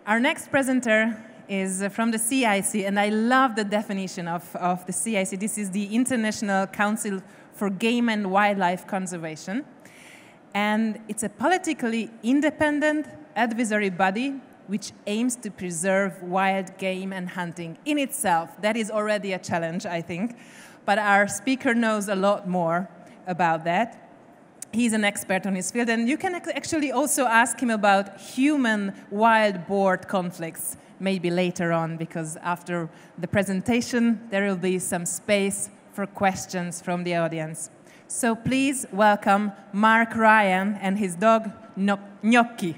Our next presenter is from the CIC, and I love the definition of the CIC. This is the International Council for Game and Wildlife Conservation. And it's a politically independent advisory body which aims to preserve wild game and hunting. In itself, that is already a challenge, I think. But our speaker knows a lot more about that. He's an expert on his field, and you can actually also ask him about human-wild boar conflicts, maybe later on, because after the presentation, there will be some space for questions from the audience. So please welcome Mark Ryan and his dog, Gnocchi.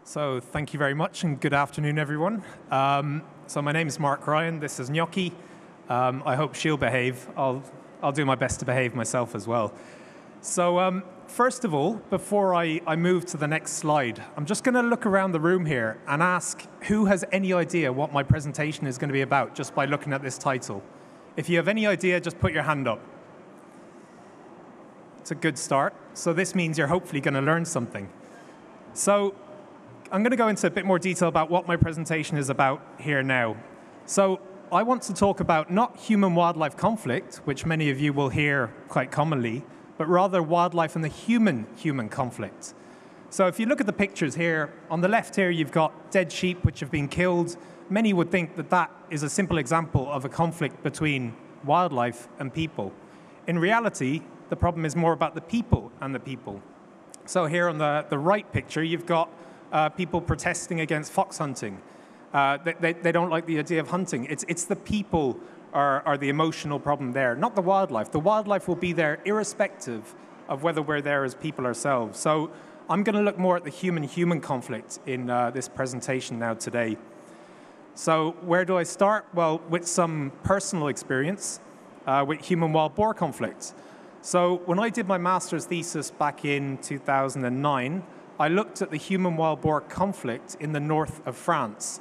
So thank you very much, and good afternoon, everyone. So my name is Mark Ryan. This is Gnocchi. I hope she'll behave. I'll do my best to behave myself as well. So first of all, before I move to the next slide, I'm just going to look around the room here and ask who has any idea what my presentation is going to be about just by looking at this title. If you have any idea, just put your hand up. It's a good start. So this means you're hopefully going to learn something. So I'm going to go into a bit more detail about what my presentation is about here now. So I want to talk about not human-wildlife conflict, which many of you will hear quite commonly, but rather wildlife and the human-human conflict. So if you look at the pictures here, on the left here you've got dead sheep which have been killed. Many would think that that is a simple example of a conflict between wildlife and people. In reality, the problem is more about the people and the people. So here on the right picture, you've got people protesting against fox hunting. They don't like the idea of hunting. It's the people are the emotional problem there, not the wildlife. The wildlife will be there irrespective of whether we're there as people ourselves. So I'm going to look more at the human-human conflict in this presentation now today. So where do I start? Well, with some personal experience with human-wild boar conflict. So when I did my master's thesis back in 2009, I looked at the human-wild boar conflict in the north of France.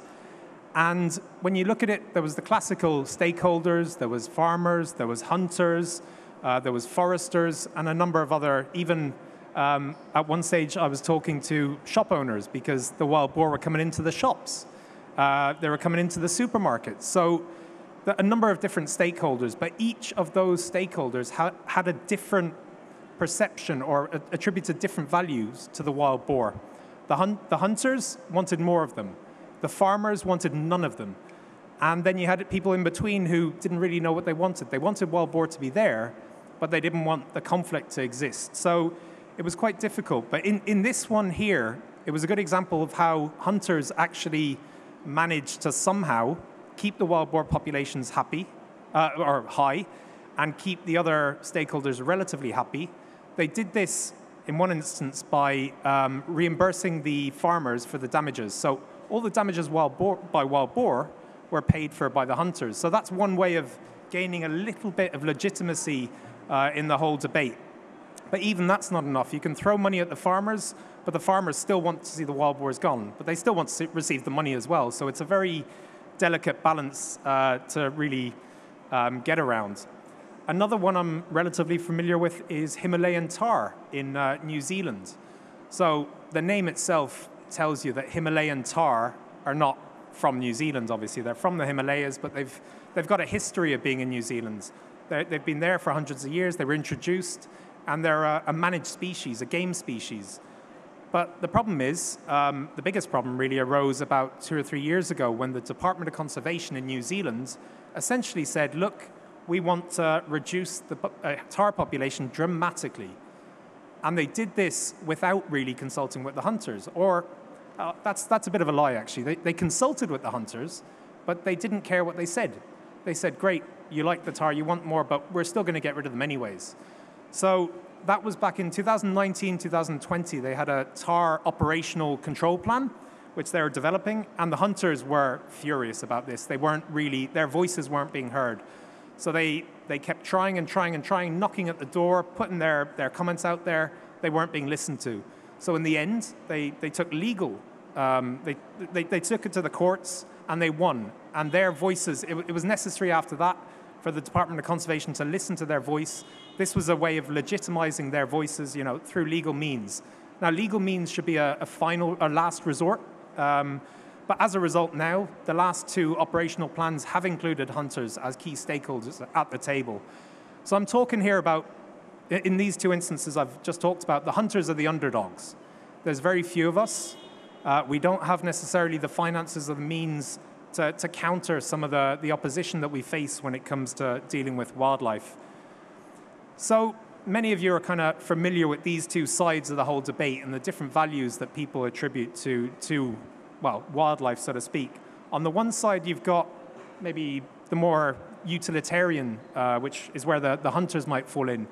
And when you look at it, there was the classical stakeholders, there was farmers, there was hunters, there was foresters, and a number of other, even at one stage I was talking to shop owners because the wild boar were coming into the shops. They were coming into the supermarkets. So a number of different stakeholders, but each of those stakeholders had a different perception or attributed different values to the wild boar. The hunters wanted more of them. The farmers wanted none of them. And then you had people in between who didn't really know what they wanted. They wanted wild boar to be there, but they didn't want the conflict to exist. So it was quite difficult. But in this one here, it was a good example of how hunters actually managed to somehow keep the wild boar populations happy, or high, and keep the other stakeholders relatively happy. They did this, in one instance, by reimbursing the farmers for the damages. So all the damages by wild boar were paid for by the hunters. So that's one way of gaining a little bit of legitimacy in the whole debate. But even that's not enough. You can throw money at the farmers, but the farmers still want to see the wild boars gone. But they still want to receive the money as well. So it's a very delicate balance to really get around. Another one I'm relatively familiar with is Himalayan tar in New Zealand. So the name itself tells you that Himalayan tar are not from New Zealand, obviously. They're from the Himalayas, but they've got a history of being in New Zealand. They've been there for hundreds of years. They were introduced, and they're a managed species, a game species. But the problem is, the biggest problem really arose about 2 or 3 years ago when the Department of Conservation in New Zealand essentially said, look, we want to reduce the tar population dramatically. And they did this without really consulting with the hunters. Or that's a bit of a lie, actually. They consulted with the hunters, but they didn't care what they said. They said, great, you like the tar, you want more, but we're still going to get rid of them anyways. So that was back in 2019, 2020. They had a tar operational control plan, which they were developing, and the hunters were furious about this. They weren't really, their voices weren't being heard. So they kept trying and trying and trying, knocking at the door, putting their comments out there. They weren't being listened to. So in the end, they took legal, they took it to the courts, and they won. And their voices, it was necessary after that for the Department of Conservation to listen to their voice. This was a way of legitimizing their voices, through legal means. Now, legal means should be a last resort. But as a result now, the last 2 operational plans have included hunters as key stakeholders at the table. So I'm talking here about, in these 2 instances I've just talked about, the hunters are the underdogs. There's very few of us. We don't have necessarily the finances or the means to counter some of the opposition that we face when it comes to dealing with wildlife. So many of you are kind of familiar with these 2 sides of the whole debate and the different values that people attribute to wildlife, so to speak. On the one side, you've got maybe the more utilitarian, which is where the hunters might fall in.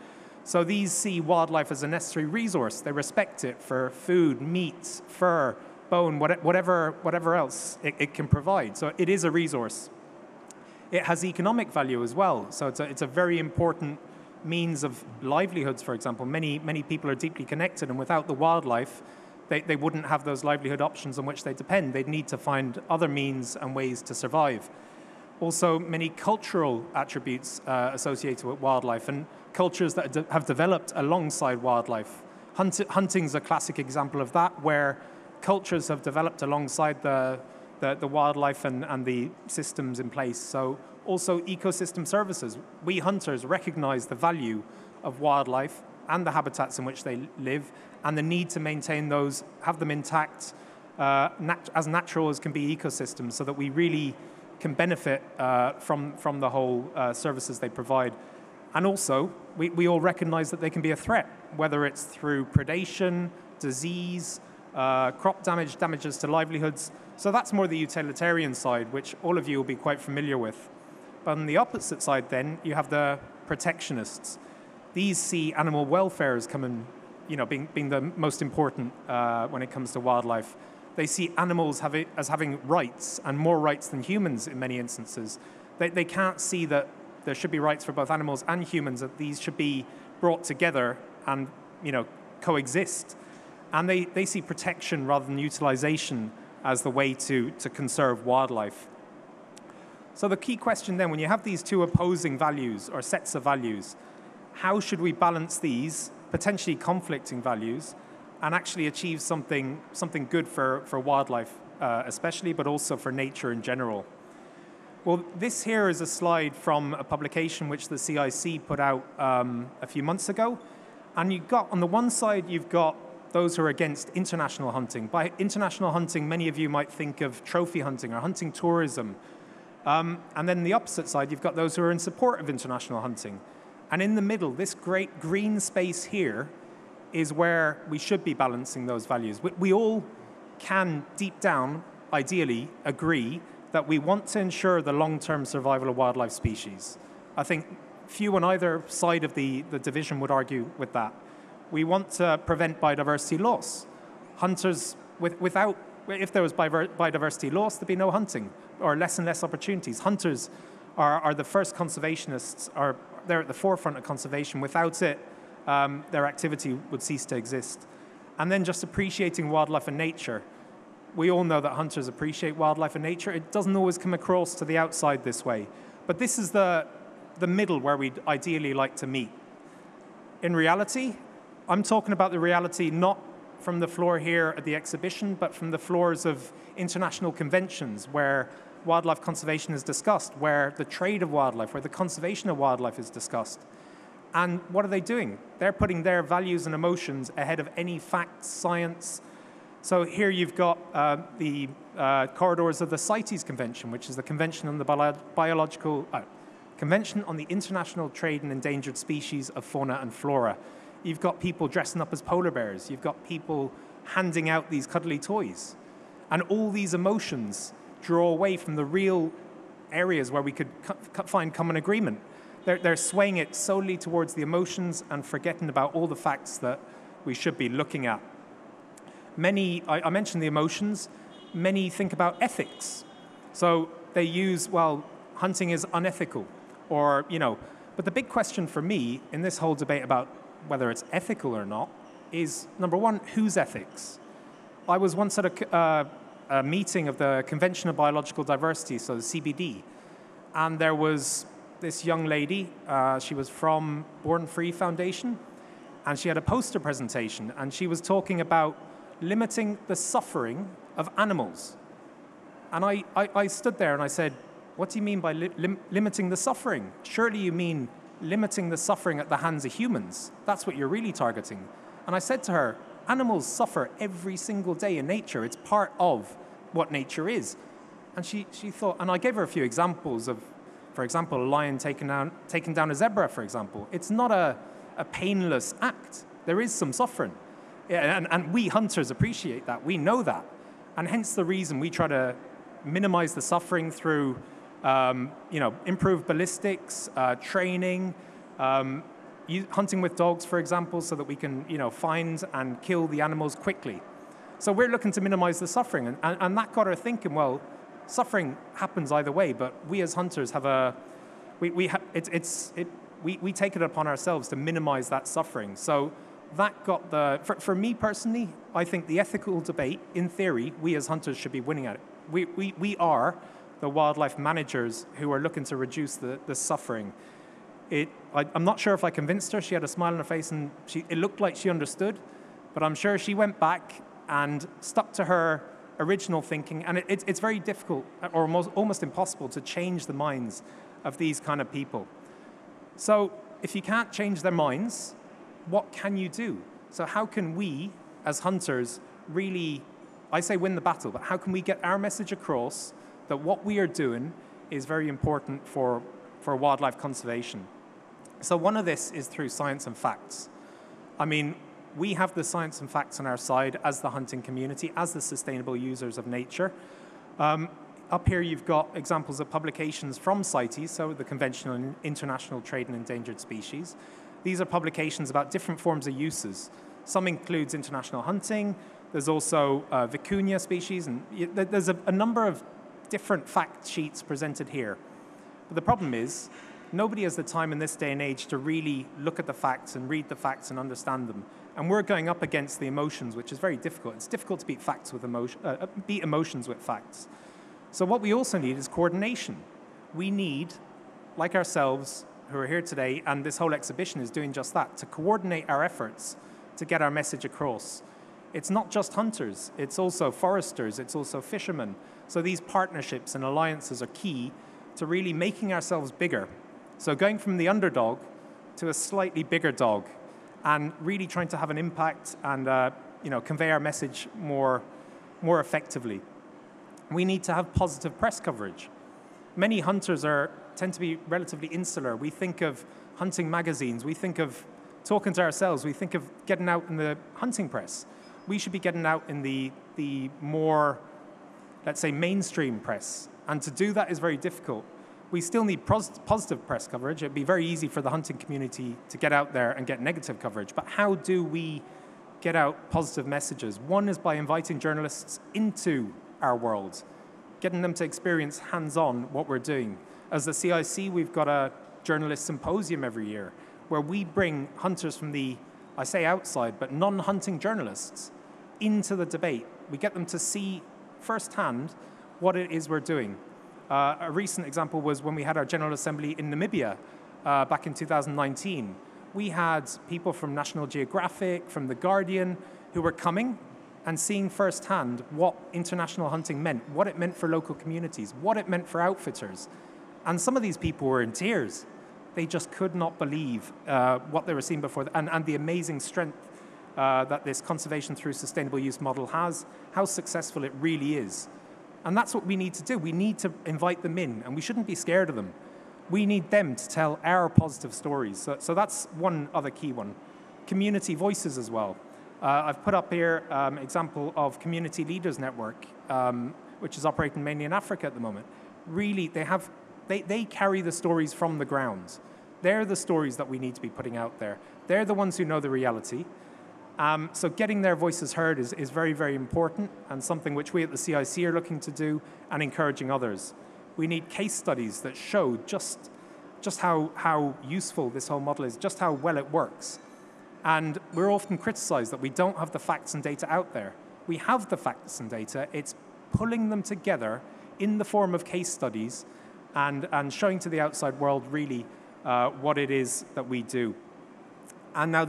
So these see wildlife as a necessary resource. They respect it for food, meat, fur, bone, whatever else it can provide. So it is a resource. It has economic value as well. So it's a very important means of livelihoods, for example. Many people are deeply connected, and without the wildlife, they wouldn't have those livelihood options on which they depend. They'd need to find other means and ways to survive. Also, many cultural attributes associated with wildlife, and cultures that have developed alongside wildlife. Hunting's a classic example of that, where cultures have developed alongside the wildlife and the systems in place. So also ecosystem services. We hunters recognize the value of wildlife and the habitats in which they live, and the need to maintain those, have them intact, as natural as can be ecosystems, so that we really can benefit from the whole services they provide. And also, we all recognize that they can be a threat, whether it's through predation, disease, crop damage, damages to livelihoods. So that's more the utilitarian side, which all of you will be quite familiar with. But on the opposite side then, you have the protectionists. These see animal welfare as being the most important when it comes to wildlife. They see animals as having rights, and more rights than humans in many instances. They can't see that there should be rights for both animals and humans, that these should be brought together and coexist. And they see protection rather than utilization as the way to conserve wildlife. So the key question then, when you have these 2 opposing values or sets of values, how should we balance these potentially conflicting values and actually achieve something good for wildlife especially, but also for nature in general? Well, this here is a slide from a publication which the CIC put out a few months ago. And you've got, on the one side, you've got those who are against international hunting. By international hunting, many of you might think of trophy hunting or hunting tourism. And then the opposite side, you've got those who are in support of international hunting. And in the middle, this great green space here is where we should be balancing those values. We all can, deep down, ideally, agree that we want to ensure the long-term survival of wildlife species. I think few on either side of the division would argue with that. We want to prevent biodiversity loss. Hunters, if there was biodiversity loss, there'd be no hunting, or less and less opportunities. Hunters are the first conservationists, they're at the forefront of conservation. Without it, their activity would cease to exist. And then just appreciating wildlife and nature. We all know that hunters appreciate wildlife and nature. It doesn't always come across to the outside this way. But this is the middle where we'd ideally like to meet. In reality, I'm talking about the reality not from the floor here at the exhibition, but from the floors of international conventions where wildlife conservation is discussed, where the trade of wildlife, where the conservation of wildlife is discussed. And what are they doing? They're putting their values and emotions ahead of any facts, science. So here you've got the corridors of the CITES Convention, which is the Convention on the Convention on the International Trade in Endangered Species of Fauna and Flora. You've got people dressing up as polar bears. You've got people handing out these cuddly toys. And all these emotions draw away from the real areas where we could find common agreement. They're swaying it solely towards the emotions and forgetting about all the facts that we should be looking at. Many, I mentioned the emotions, many think about ethics. So they use, well, hunting is unethical, or, but the big question for me in this whole debate about whether it's ethical or not is, number one, whose ethics? I was once at a meeting of the Convention of Biological Diversity, so the CBD, and there was this young lady. She was from Born Free Foundation, and she had a poster presentation, and she was talking about limiting the suffering of animals. And I stood there and I said, what do you mean by limiting the suffering? Surely you mean limiting the suffering at the hands of humans. That's what you're really targeting. And I said to her, animals suffer every single day in nature. It's part of what nature is. And she thought, and I gave her a few examples of, for example, a lion taking down a zebra, for example. It's not a painless act. There is some suffering. Yeah, and we hunters appreciate that. We know that. And hence the reason we try to minimize the suffering through improved ballistics, training, hunting with dogs, for example, so that we can find and kill the animals quickly. So we're looking to minimize the suffering. And that got her thinking, well, suffering happens either way, but we as hunters have we take it upon ourselves to minimize that suffering. So that got for me personally, I think the ethical debate, in theory, we as hunters should be winning at it. We are the wildlife managers who are looking to reduce the suffering. I'm not sure if I convinced her. She had a smile on her face, and it looked like she understood, but I'm sure she went back and stuck to her original thinking, and it's very difficult, or almost impossible, to change the minds of these kind of people. So if you can't change their minds, what can you do? So how can we, as hunters, really, I say win the battle, but how can we get our message across that what we are doing is very important for wildlife conservation? So one of this is through science and facts. I mean, we have the science and facts on our side as the hunting community, as the sustainable users of nature. Up here you've got examples of publications from CITES, so the Convention on International Trade in Endangered Species. These are publications about different forms of uses. Some includes international hunting. There's also vicuña species, and there's a number of different fact sheets presented here. But the problem is, nobody has the time in this day and age to really look at the facts and read the facts and understand them. And we're going up against the emotions, which is very difficult. It's difficult to beat facts with beat emotions with facts. So what we also need is coordination. We need, like ourselves, who are here today, and this whole exhibition is doing just that, to coordinate our efforts to get our message across. It's not just hunters, it's also foresters, it's also fishermen. So these partnerships and alliances are key to really making ourselves bigger. So going from the underdog to a slightly bigger dog, and really trying to have an impact and convey our message more effectively. We need to have positive press coverage. Many hunters tend to be relatively insular. We think of hunting magazines, we think of talking to ourselves, we think of getting out in the hunting press. We should be getting out in the more, let's say, mainstream press. And to do that is very difficult. We still need positive press coverage. It'd be very easy for the hunting community to get out there and get negative coverage. But how do we get out positive messages? One is by inviting journalists into our world, getting them to experience hands-on what we're doing. As the CIC, we've got a journalist symposium every year where we bring hunters from I say outside, but non-hunting journalists into the debate. We get them to see firsthand what it is we're doing. A recent example was when we had our General Assembly in Namibia back in 2019. We had people from National Geographic, from The Guardian, who were coming and seeing firsthand what international hunting meant, what it meant for local communities, what it meant for outfitters. And some of these people were in tears. They just could not believe what they were seeing before, and the amazing strength that this conservation through sustainable use model has, how successful it really is. And that's what we need to do. We need to invite them in, and we shouldn't be scared of them. We need them to tell our positive stories. So that's one other key one. Community voices as well. I've put up here an example of Community Leaders Network, which is operating mainly in Africa at the moment. Really, they carry the stories from the ground. They're the stories that we need to be putting out there. They're the ones who know the reality. So getting their voices heard is very, very important, and something which we at the CIC are looking to do and encouraging others. We need case studies that show just how useful this whole model is, just how well it works. And we're often criticized that we don't have the facts and data out there. We have the facts and data. It's pulling them together in the form of case studies and showing to the outside world really what it is that we do. And now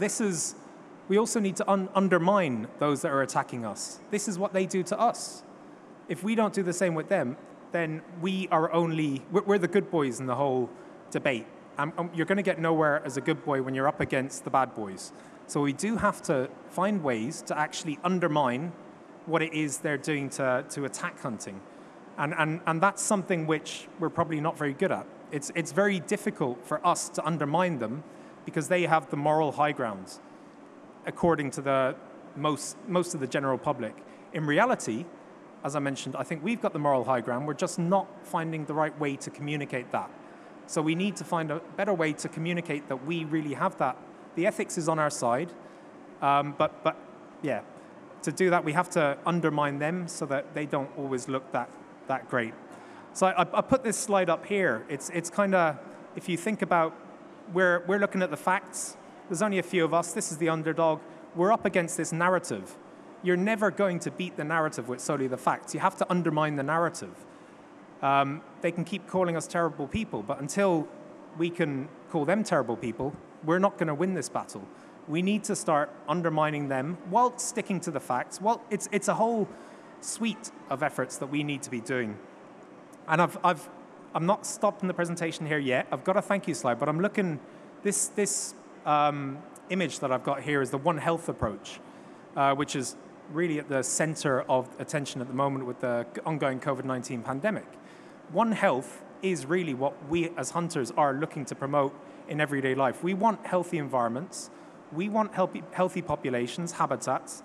we also need to undermine those that are attacking us. This is what they do to us. If we don't do the same with them, then we're the good boys in the whole debate. You're going to get nowhere as a good boy when you're up against the bad boys. So we do have to find ways to actually undermine what it is they're doing to attack hunting. And that's something which we're probably not very good at. It's very difficult for us to undermine them because they have the moral high ground, according to the most of the general public. In reality, as I mentioned, I think we've got the moral high ground. We're just not finding the right way to communicate that. So we need to find a better way to communicate that we really have that. The ethics is on our side, but yeah, to do that we have to undermine them so that they don't always look that great. So I put this slide up here. It's kind of, if you think about, we're looking at the facts. There's only a few of us. This is the underdog. We're up against this narrative. You're never going to beat the narrative with solely the facts. You have to undermine the narrative. They can keep calling us terrible people, but until we can call them terrible people, we're not going to win this battle. We need to start undermining them while sticking to the facts. Well, it's a whole suite of efforts that we need to be doing. And I'm not stopping the presentation here yet. I've got a thank you slide, but I'm looking, this image that I've got here is the One Health approach, which is really at the center of attention at the moment with the ongoing COVID-19 pandemic. One Health is really what we as hunters are looking to promote in everyday life. We want healthy environments, we want healthy populations, habitats,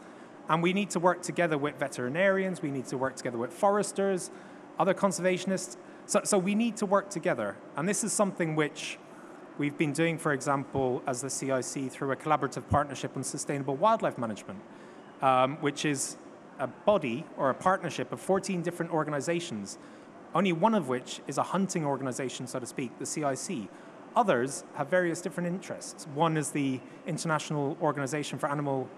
and we need to work together with veterinarians, we need to work together with foresters, other conservationists. So we need to work together. And this is something which we've been doing, for example, as the CIC through a collaborative partnership on sustainable wildlife management, which is a body or a partnership of 14 different organizations, only one of which is a hunting organization, so to speak, the CIC. Others have various different interests. One is the International Organization for Animal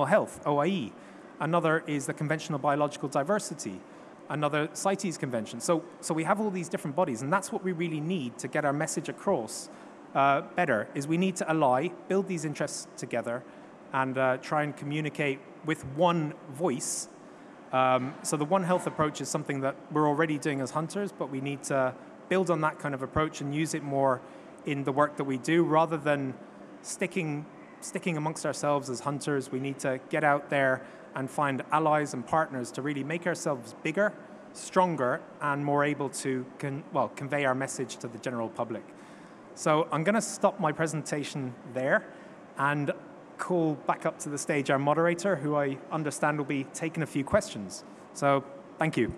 Health, OIE. Another is the Convention on Biological Diversity. Another CITES convention. So we have all these different bodies, and that's what we really need to get our message across better, is we need to ally, build these interests together, and try and communicate with one voice. So the One Health approach is something that we're already doing as hunters, but we need to build on that kind of approach and use it more in the work that we do, rather than sticking amongst ourselves as hunters. We need to get out there and find allies and partners to really make ourselves bigger, stronger, and more able to convey our message to the general public. So I'm going to stop my presentation there and call back up to the stage our moderator, who I understand will be taking a few questions. So thank you.